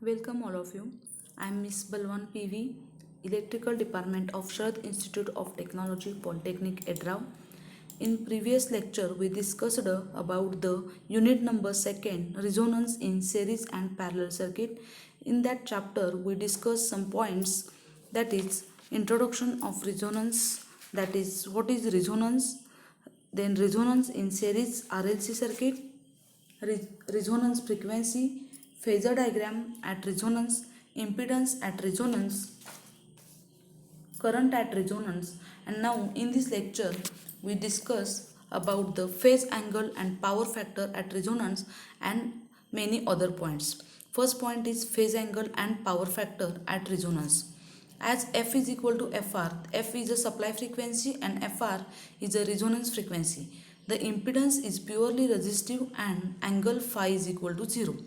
Welcome all of you. I am Miss Balwan PV, Electrical Department of Sharad Institute of Technology, Polytechnic, Edrao. In previous lecture, we discussed about the unit number second, resonance in series and parallel circuit. In that chapter, we discussed some points, that is introduction of resonance, that is what is resonance, then resonance in series RLC circuit, resonance frequency, phasor diagram at resonance, impedance at resonance, current at resonance. And now in this lecture we discuss about the phase angle and power factor at resonance and many other points. First point is phase angle and power factor at resonance. As F is equal to Fr, F is a supply frequency and Fr is a resonance frequency. The impedance is purely resistive and angle phi is equal to 0.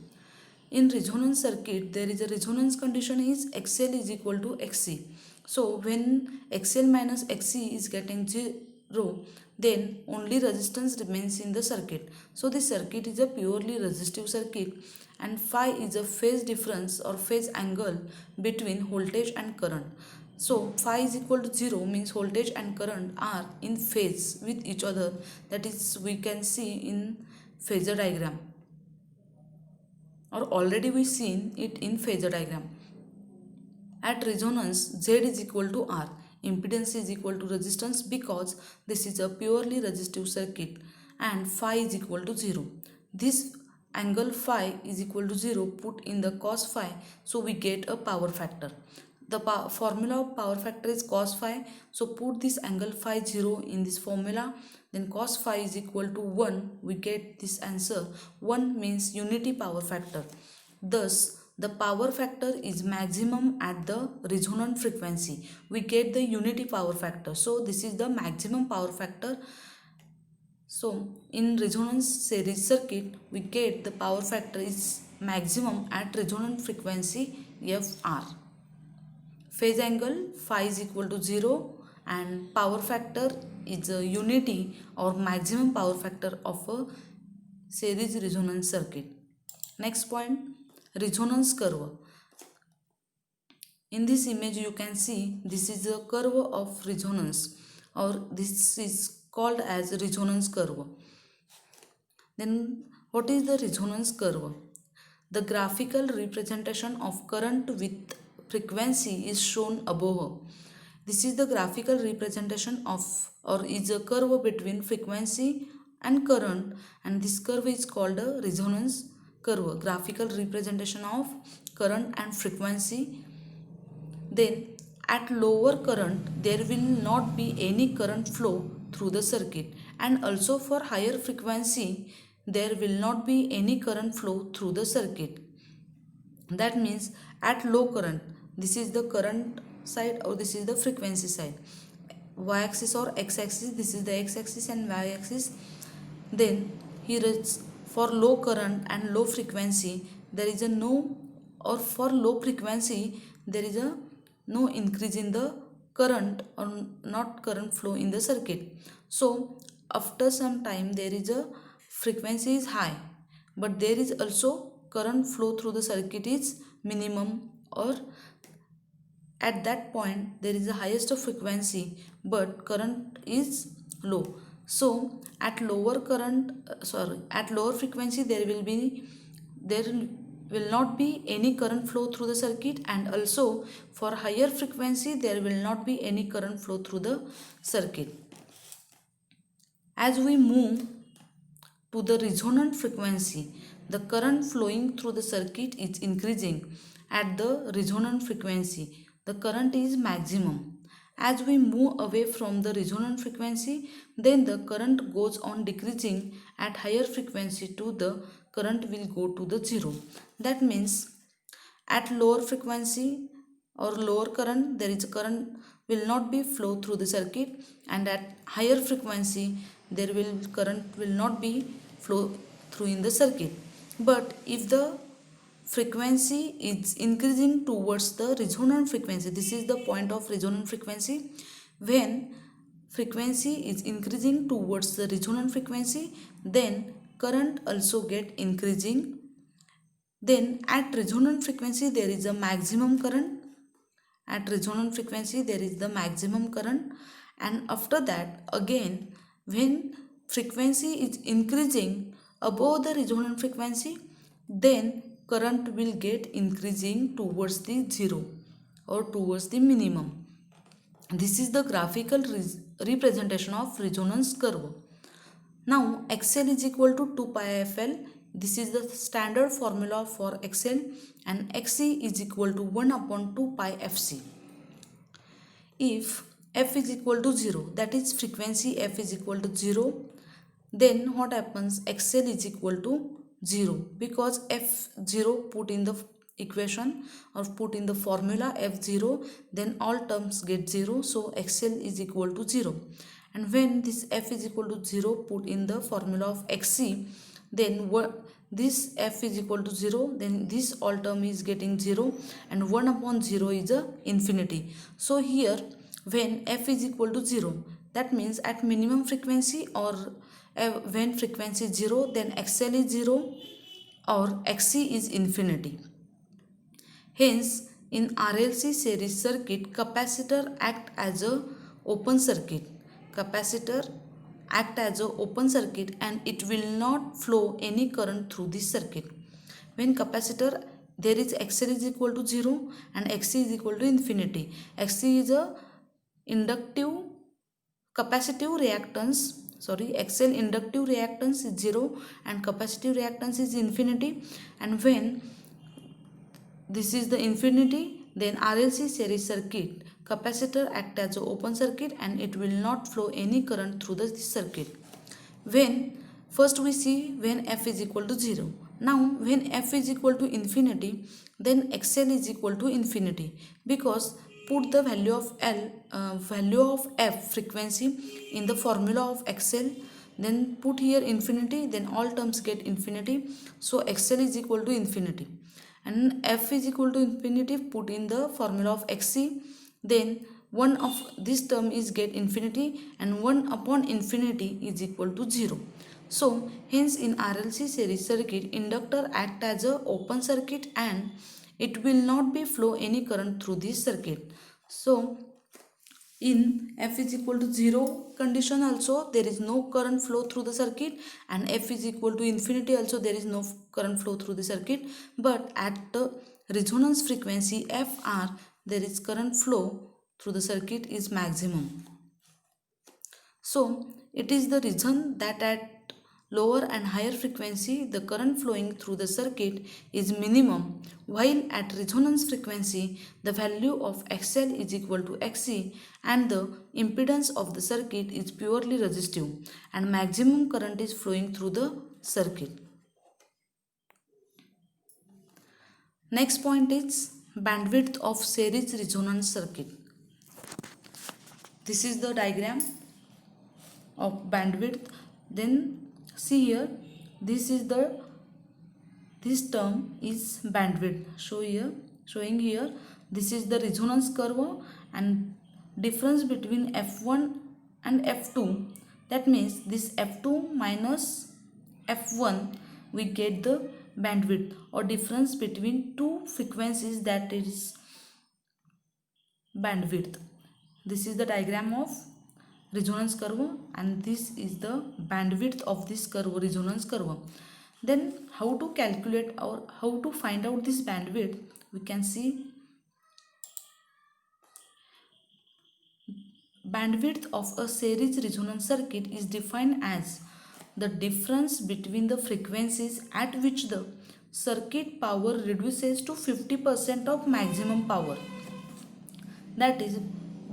In resonance circuit, there is a resonance condition is XL is equal to XC. So when XL minus XC is getting 0, then only resistance remains in the circuit. So the circuit is a purely resistive circuit and phi is a phase difference or phase angle between voltage and current. So phi is equal to 0 means voltage and current are in phase with each other, that is we can see in phasor diagram, or already we seen it in phasor diagram. At resonance, Z is equal to R. Impedance is equal to resistance because this is a purely resistive circuit and phi is equal to 0. This angle phi is equal to 0 put in the cos phi, so we get a power factor. The formula of power factor is cos phi, so put this angle phi 0 in this formula, then cos phi is equal to 1, we get this answer. 1 means unity power factor. Thus the power factor is maximum at the resonant frequency. We get the unity power factor. So this is the maximum power factor. So in resonance series circuit, we get the power factor is maximum at resonant frequency Fr. Phase angle phi is equal to 0 and power factor is a unity or maximum power factor of a series resonance circuit. Next point, resonance curve. In this image you can see this is a curve of resonance, or this is called as resonance curve. Then what is the resonance curve? The graphical representation of current with frequency is shown above. This is the graphical representation of, or is a curve between frequency and current, and this curve is called a resonance curve, graphical representation of current and frequency. Then at lower current there will not be any current flow through the circuit, and also for higher frequency there will not be any current flow through the circuit. That means at low current, this is the current side or this is the frequency side, y-axis or x-axis, this is the x-axis and y-axis. Then here is for low current and low frequency there is a no, or for low frequency there is a no increase in the current or not current flow in the circuit. So after some time there is a frequency is high, but there is also current flow through the circuit is minimum, or at that point there is the highest of frequency but current is low. So at lower current at lower frequency there will not be any current flow through the circuit, and also for higher frequency there will not be any current flow through the circuit. As we move to the resonant frequency, the current flowing through the circuit is increasing. At the resonant frequency, the current is maximum. As we move away from the resonant frequency, then the current goes on decreasing. At higher frequency to the current will go to the 0. That means at lower frequency or lower current there is a current will not be flow through the circuit, and at higher frequency there will current will not be flow through in the circuit. But if the frequency is increasing towards the resonant frequency, this is the point of resonant frequency, when frequency is increasing towards the resonant frequency then current also get increasing, Then at resonant frequency there is a maximum current. At resonant frequency there is the maximum current, and after that again when frequency is increasing above the resonant frequency, then current will get increasing towards the zero or towards the minimum. This is the graphical representation of resonance curve. Now XL is equal to 2 pi FL. This is the standard formula for XL, and XC is equal to 1 upon 2 pi FC. If F is equal to 0, that is frequency F is equal to 0, then what happens? XL is equal to 0, because F0 put in the equation or put in the formula F0, then all terms get 0, so XL is equal to 0. And when this F is equal to 0 put in the formula of XC, then this F is equal to 0, then this all term is getting 0, and 1 upon 0 is a infinity. So here when F is equal to 0, that means at minimum frequency or when frequency is 0, then XL is 0 or XC is infinity. Hence in RLC series circuit, capacitor act as a open circuit. Capacitor act as a open circuit and it will not flow any current through this circuit. When capacitor there is XL is equal to 0 and XC is equal to infinity. XC is a inductive capacitive reactance, XL inductive reactance is 0 and capacitive reactance is infinity, and when this is the infinity, then RLC series circuit, capacitor act as an open circuit and it will not flow any current through this circuit. When first we see when F is equal to 0. Now when F is equal to infinity, then XL is equal to infinity, because put the value of F frequency in the formula of XL, then put here infinity, then all terms get infinity, so XL is equal to infinity. And F is equal to infinity, put in the formula of XC, then one of this term is get infinity and 1 upon infinity is equal to 0. So hence in RLC series circuit, inductor act as a open circuit and it will not be flow any current through this circuit. So in F is equal to 0 condition also there is no current flow through the circuit, and F is equal to infinity also there is no current flow through the circuit, but at the resonance frequency FR there is current flow through the circuit is maximum. So it is the reason that at lower and higher frequency the current flowing through the circuit is minimum, while at resonance frequency the value of XL is equal to XC and the impedance of the circuit is purely resistive and maximum current is flowing through the circuit. Next point is bandwidth of series resonance circuit. This is the diagram of bandwidth. Then see here, this term is bandwidth. Showing here, this is the resonance curve and difference between F1 and F2. That means this F2 minus F1, we get the bandwidth or difference between two frequencies, that is bandwidth. This is the diagram of resonance curve and this is the bandwidth of this curve, resonance curve. Then how to calculate or how to find out this bandwidth? We can see bandwidth of a series resonance circuit is defined as the difference between the frequencies at which the circuit power reduces to 50% of maximum power. That is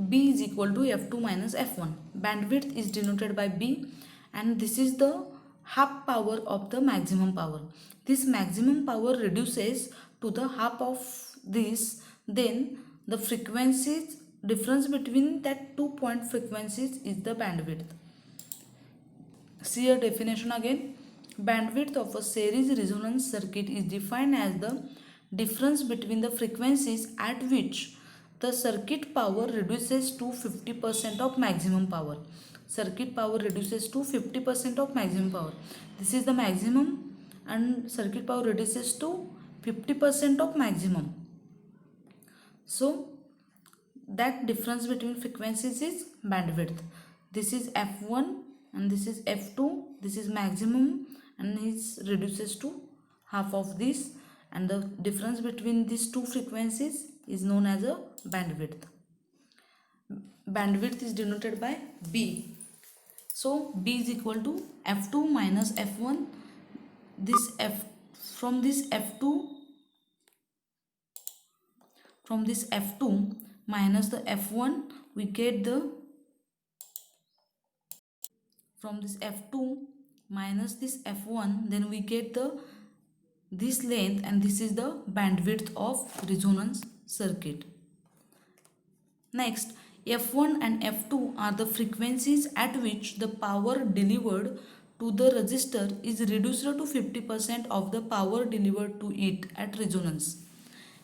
B is equal to F2 minus F1. Bandwidth is denoted by B and this is the half power of the maximum power. This maximum power reduces to the half of this, then the frequencies difference between that 2 point frequencies is the bandwidth. See a definition again. Bandwidth of a series resonance circuit is defined as the difference between the frequencies at which the circuit power reduces to 50% of maximum power. Circuit power reduces to 50% of maximum power. This is the maximum and circuit power reduces to 50% of maximum. So that difference between frequencies is bandwidth. This is f1 and this is f2. This is maximum and it reduces to half of this, and the difference between these two frequencies is known as a bandwidth. Bandwidth is denoted by B. So B is equal to f2 minus f1. This f from this f2 minus the f1, we get the from this f2 minus this f1, then we get this length, and this is the bandwidth of resonance circuit. Next, f1 and f2 are the frequencies at which the power delivered to the resistor is reduced to 50% of the power delivered to it at resonance.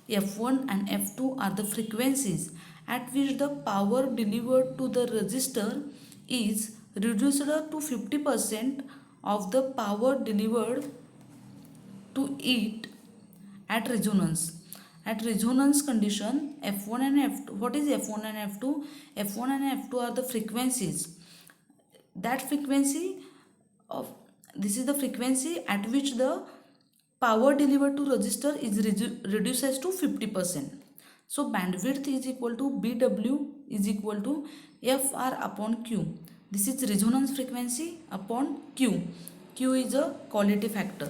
f1 and f2 are the frequencies at which the power delivered to the resistor is reduced to 50% of the power delivered to it at resonance. At resonance condition, f1 and f2, what is f1 and f2? f1 and f2 are the frequencies. That frequency of, this is the frequency at which the power delivered to resistor is reduces to 50%. So bandwidth is equal to BW is equal to FR upon Q. This is resonance frequency upon Q. Q is a quality factor.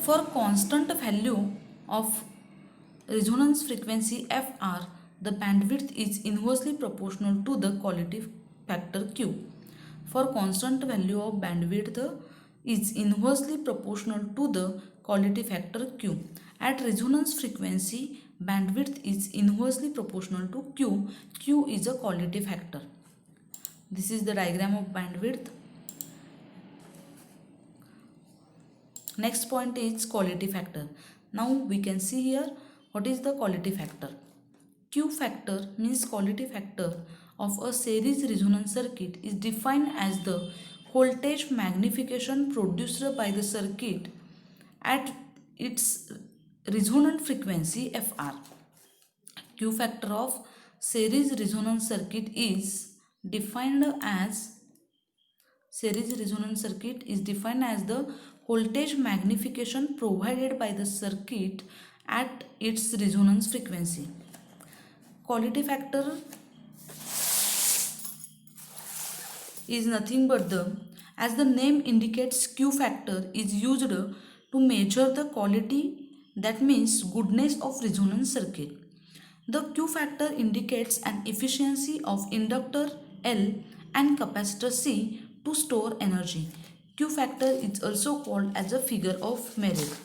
For constant value of resonance frequency Fr, the bandwidth is inversely proportional to the quality factor Q. For constant value of bandwidth is inversely proportional to the quality factor Q. At resonance frequency, bandwidth is inversely proportional to Q. Q is a quality factor. This is the diagram of bandwidth. Next point is quality factor. Now we can see here what is the quality factor. Q factor means quality factor of a series resonance circuit is defined as the voltage magnification produced by the circuit at its resonant frequency Fr. Q factor of series resonance circuit is defined as the voltage magnification provided by the circuit at its resonance frequency. Quality factor is nothing but as the name indicates, Q factor is used to measure the quality, that means goodness of resonance circuit. The Q factor indicates an efficiency of inductor L and capacitor C to store energy. Q factor is also called as a figure of merit.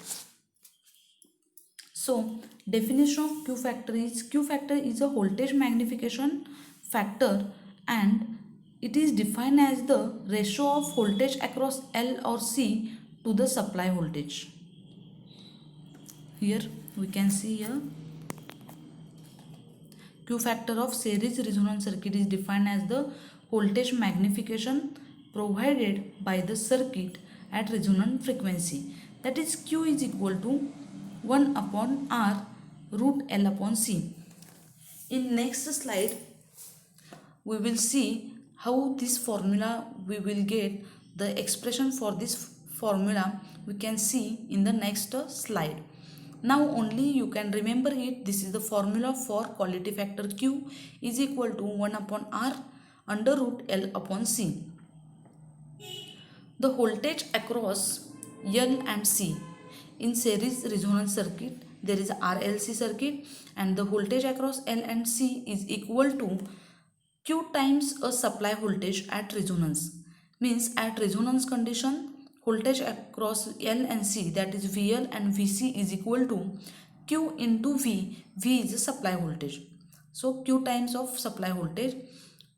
So, definition of Q factor is a voltage magnification factor, and it is defined as the ratio of voltage across L or C to the supply voltage. Here we can see here Q factor of series resonance circuit is defined as the voltage magnification provided by the circuit at resonant frequency, that is Q is equal to 1 upon R root L upon C. In next slide we will see how this formula we will get the expression for this formula we can see in the next slide. Now only you can remember it. This is the formula for quality factor Q is equal to 1 upon R under root L upon C. The voltage across L and C in series resonance circuit, there is RLC circuit, and the voltage across L and C is equal to Q times a supply voltage at resonance. Means at resonance condition, voltage across L and C, that is VL and VC, is equal to Q into V. V is a supply voltage. So Q times of supply voltage.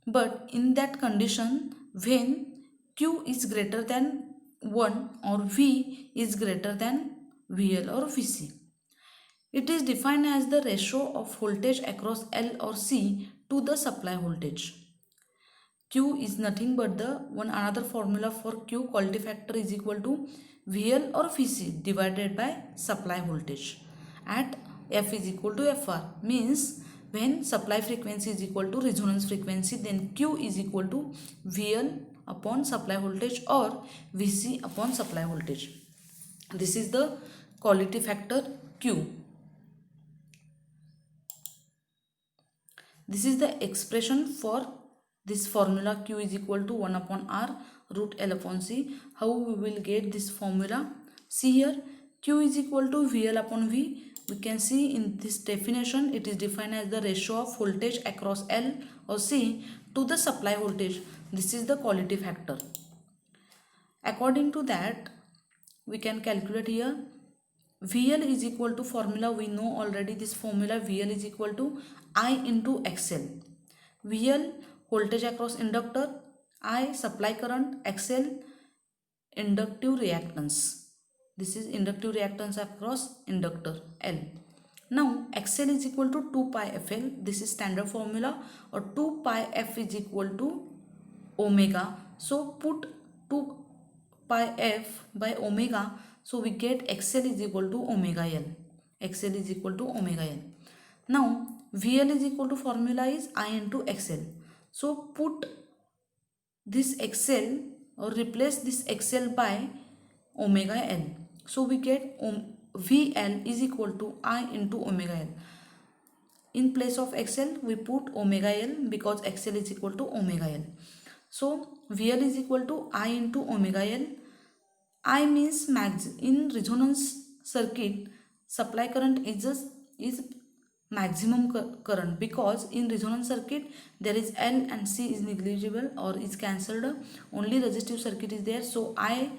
But in that condition, when Q is greater than 1 or V is greater than VL or VC, it is defined as the ratio of voltage across L or C to the supply voltage. Q is nothing but the another formula for Q, quality factor, is equal to VL or VC divided by supply voltage at F is equal to FR. Means when supply frequency is equal to resonance frequency, then Q is equal to VL upon supply voltage or VC upon supply voltage. This is the quality factor Q. This is the expression for this formula Q is equal to 1 upon R root L upon C. How we will get this formula? See here, Q is equal to VL upon V. We can see in this definition it is defined as the ratio of voltage across L or C to the supply voltage. This is the quality factor. According to that, we can calculate here VL is equal to formula, we know already this formula, VL is equal to I into XL. VL voltage across inductor, I supply current, XL inductive reactance. This is inductive reactance across inductor L. Now XL is equal to 2 pi FL. This is standard formula, or 2 pi F is equal to omega. So put 2 pi F by omega. So we get XL is equal to omega L. XL is equal to omega L. Now VL is equal to formula is I into XL. So put this XL or replace this XL by omega L. So we get VL is equal to I into omega L. In place of XL we put omega L because XL is equal to omega L. So VL is equal to I into omega L. I means in resonance circuit supply current is maximum current, because in resonance circuit there is L and C is negligible or is cancelled, only resistive circuit is there, so I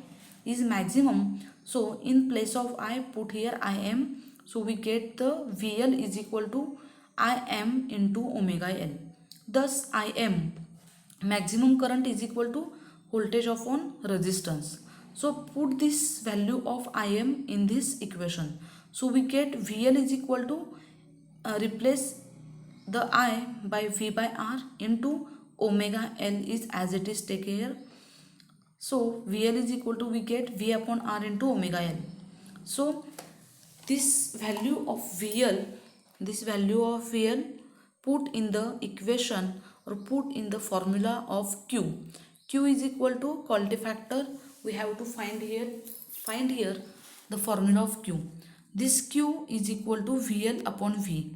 is maximum. So in place of I put here Im, so we get the VL is equal to Im into omega L. Thus Im, maximum current, is equal to voltage upon resistance. So put this value of Im in this equation. So we get VL is equal to replace the I by V by R into omega L is as it is, take here. So VL is equal to, we get V upon R into omega L. So this value of VL, put in the equation or put in the formula of Q. Q is equal to quality factor. We have to find here the formula of Q. This Q is equal to VL upon V.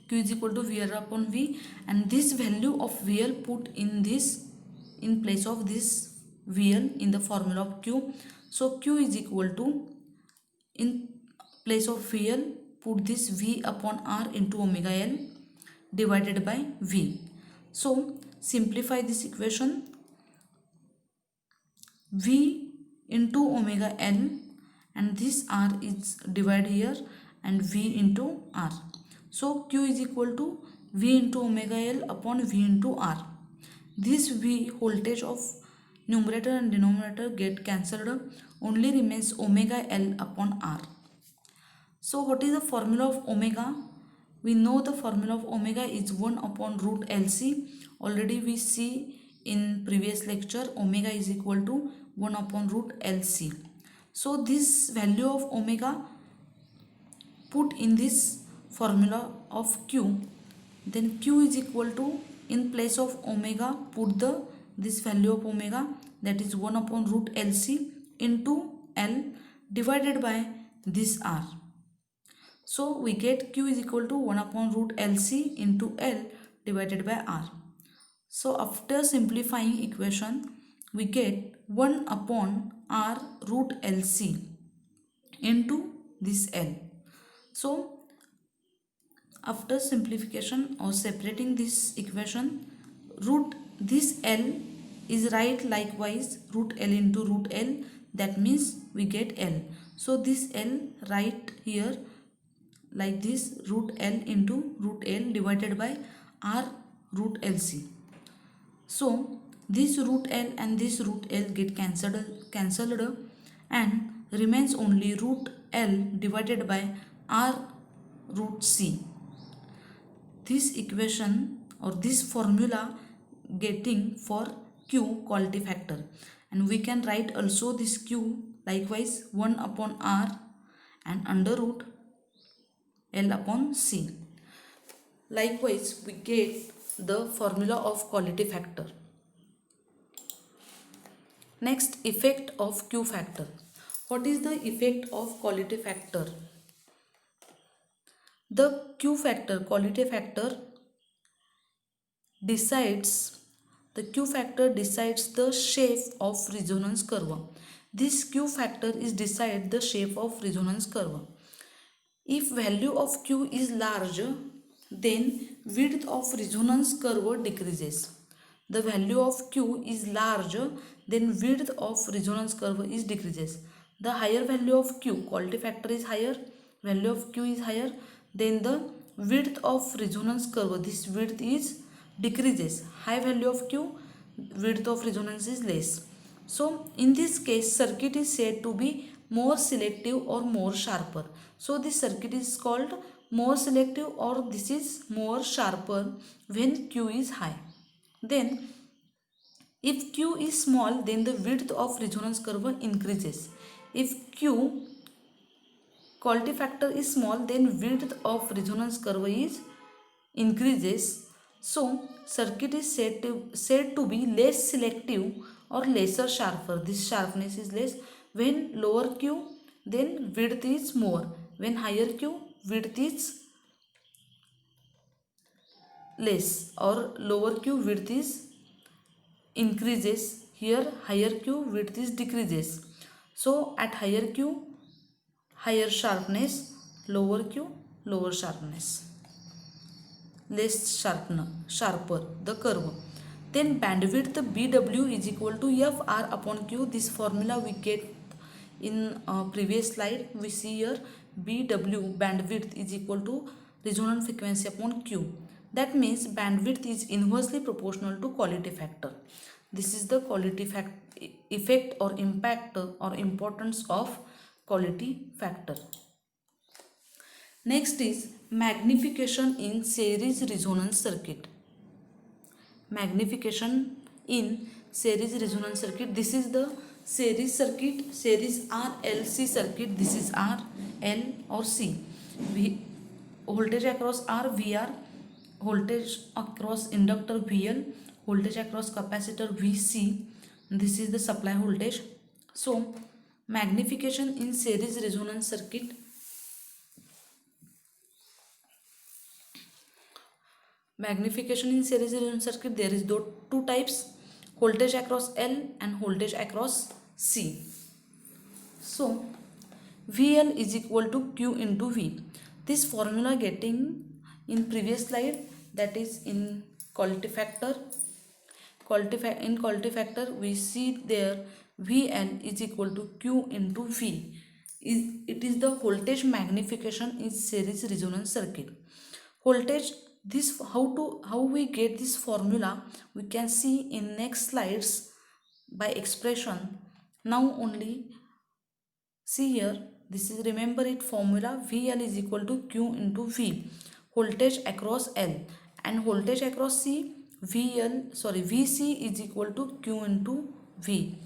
Q is equal to VL upon V, and this value of VL put in place of this VL in the formula of Q. So Q is equal to, in place of VL put this V upon R into omega L divided by V. So simplify this equation, V into omega L, and this R is divided here, and V into R. So Q is equal to V into omega L upon V into R. This V voltage of numerator and denominator get cancelled, only remains omega L upon R. So what is the formula of omega? We know the formula of omega is 1 upon root LC. Already we see in previous lecture omega is equal to 1 upon root LC. So this value of omega put in this formula of Q, then Q is equal to, in place of omega put this value of omega, that is 1 upon root LC into L divided by this R. So we get Q is equal to 1 upon root LC into L divided by R. So after simplifying equation, we get 1 upon R root LC into this L. So after simplification or separating this equation, this L is right likewise root L into root L, that means we get L. So this L right here like this, root L into root L divided by R root LC. So this root L and this root L get cancelled and remains only root L divided by R root C. This equation or this formula getting for Q quality factor, and we can write also this Q likewise 1 upon R and under root L upon C. Likewise, we get the formula of quality factor. Next, effect of Q factor. What is the effect of quality factor? The Q factor, quality factor, decides the shape of resonance curve. This Q factor is decide the shape of resonance curve. If value of Q is large, then width of resonance curve decreases. The value of Q is large, then width of resonance curve is decreases. The higher value of Q, quality factor is higher, value of Q is higher, then the width of resonance curve, this width is decreases. High value of Q, width of resonance is less. So in this case, circuit is said to be more selective or more sharper. So this circuit is called more selective, or this is more sharper when Q is high. Then if Q is small, then the width of resonance curve increases. If Q quality factor is small, then width of resonance curve is increases. So circuit is said to be less selective or lesser sharper. This sharpness is less. When lower Q, then width is more. When higher Q, width is less, or lower Q, width is increases. Here higher Q, width is decreases. So at higher Q, higher sharpness, lower Q, lower sharpness, less sharper the curve. Then bandwidth BW is equal to FR upon Q. This formula we get in previous slide. We see here BW, bandwidth, is equal to resonant frequency upon Q. That means bandwidth is inversely proportional to quality factor. This is the quality effect or impact or importance of quality factor. Next is magnification in series resonance circuit. Magnification in series resonance circuit. This is the series circuit, series RLC circuit. This is R, L or C. Voltage across R, VR, voltage across inductor VL, voltage across capacitor VC. This is the supply voltage. So magnification in series resonance circuit. Magnification in series resonance circuit, there is two types, voltage across L and voltage across C. So VL is equal to Q into V. This formula getting in previous slide, that is in quality factor. In quality factor we see there VL is equal to Q into V. It is the voltage magnification in series resonance circuit. Voltage, this how we get this formula we can see in next slides by expression. Now only see here, this is, remember it, formula VL is equal to Q into V, voltage across L, and voltage across C, VC is equal to Q into V.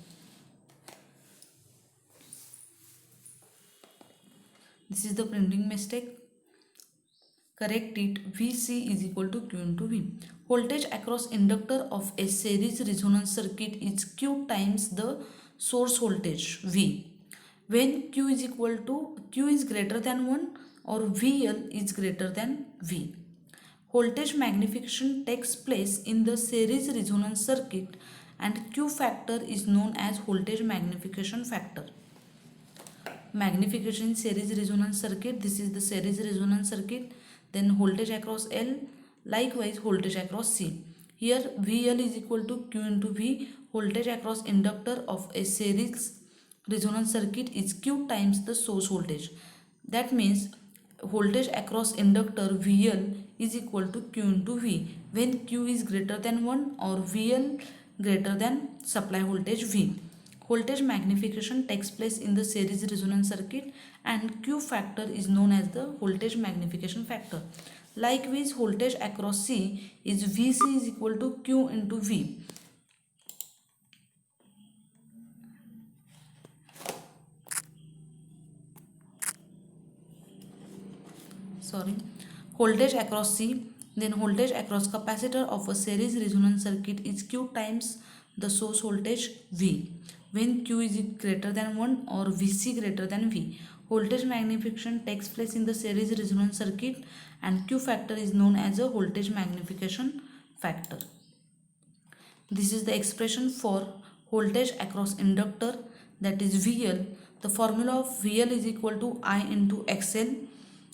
This is the printing mistake. Correct it. VC is equal to Q into V. Voltage across inductor of a series resonance circuit is Q times the source voltage V. When Q is greater than 1 or VL is greater than V. Voltage magnification takes place in the series resonance circuit and Q factor is known as voltage magnification factor. Magnification in series resonance circuit, this is the series resonance circuit. Then voltage across L, likewise voltage across C. Here VL is equal to Q into V. Voltage across inductor of a series resonance circuit is Q times the source voltage. That means voltage across inductor VL is equal to Q into V when Q is greater than 1 or VL greater than supply voltage V. Voltage magnification takes place in the series resonance circuit and Q factor is known as the voltage magnification factor. Likewise, voltage across C is VC is equal to Q into V. sorry, voltage across C. Then voltage across capacitor of a series resonance circuit is Q times the source voltage V when Q is greater than 1 or Vc greater than V. Voltage magnification takes place in the series resonance circuit and Q factor is known as a voltage magnification factor. This is the expression for voltage across inductor, that is VL. The formula of VL is equal to I into XL.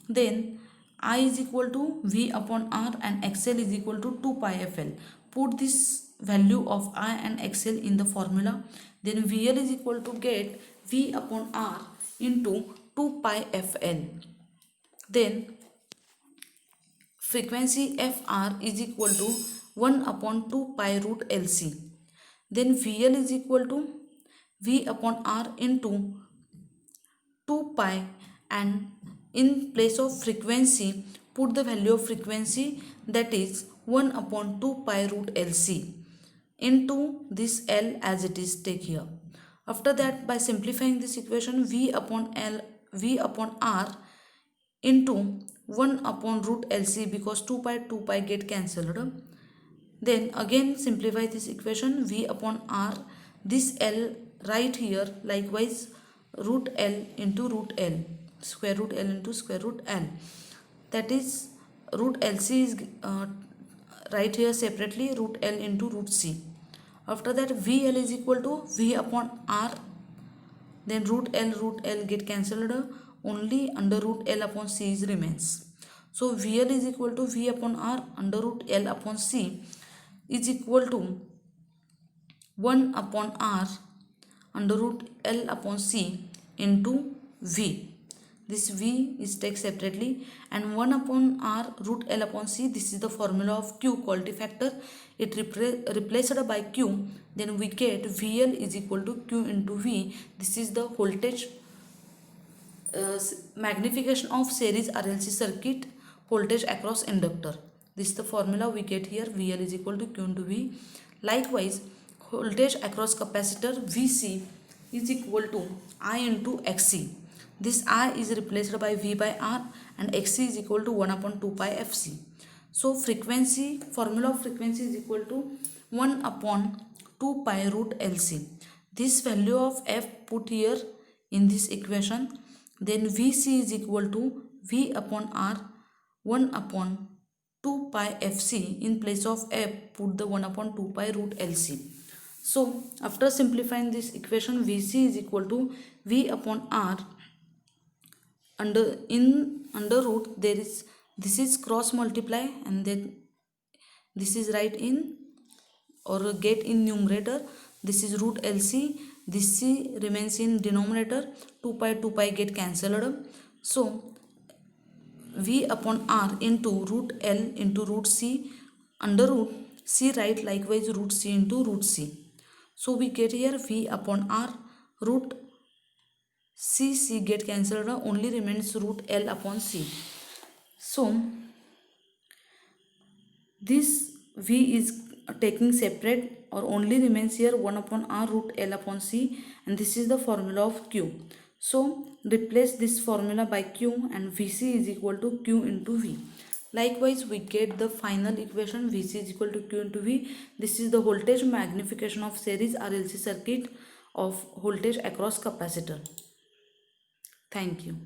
Then I is equal to V upon R and XL is equal to 2 pi FL. Put this value of I and XL in the formula. Then VL is equal to get V upon R into 2 pi FL. Then frequency FR is equal to 1 upon 2 pi root LC. Then VL is equal to V upon R into 2 pi, and in place of frequency put the value of frequency, that is 1 upon 2 pi root LC into this L as it is take here. After that, by simplifying this equation, V upon R into 1 upon root LC, because 2 pi get cancelled. Then again simplify this equation, V upon R, this L right here, likewise root L into root L, square root L into square root L, that is root LC is right here separately, root L into root C. After that, VL is equal to V upon R, then root L get cancelled, only under root L upon C is remains. So VL is equal to V upon R under root L upon C is equal to 1 upon R under root L upon C into V. This V is taken separately, and 1 upon R root L upon C, this is the formula of Q quality factor. It replaced by Q, then we get VL is equal to Q into V. This is the voltage magnification of series RLC circuit, voltage across inductor. This is the formula we get here, VL is equal to Q into V. Likewise, voltage across capacitor VC is equal to I into XC. This I is replaced by V by R and XC is equal to 1 upon 2 pi FC. So frequency, formula of frequency is equal to 1 upon 2 pi root LC. This value of F put here in this equation. Then VC is equal to V upon R 1 upon 2 pi FC. In place of F put the 1 upon 2 pi root LC. So after simplifying this equation, VC is equal to V upon R under root, there is, this is cross multiply, and then this is write in or get in numerator, this is root LC, this C remains in denominator, 2 pi get cancelled. So V upon R into root L into root C under root C, right, likewise root C into root C. So we get here V upon R root C get cancelled, only remains root L upon C. So this V is taking separate, or only remains here 1 upon R root L upon C, and this is the formula of Q. So replace this formula by Q, and VC is equal to Q into V. Likewise, we get the final equation, VC is equal to Q into V. This is the voltage magnification of series RLC circuit of voltage across capacitor. Thank you.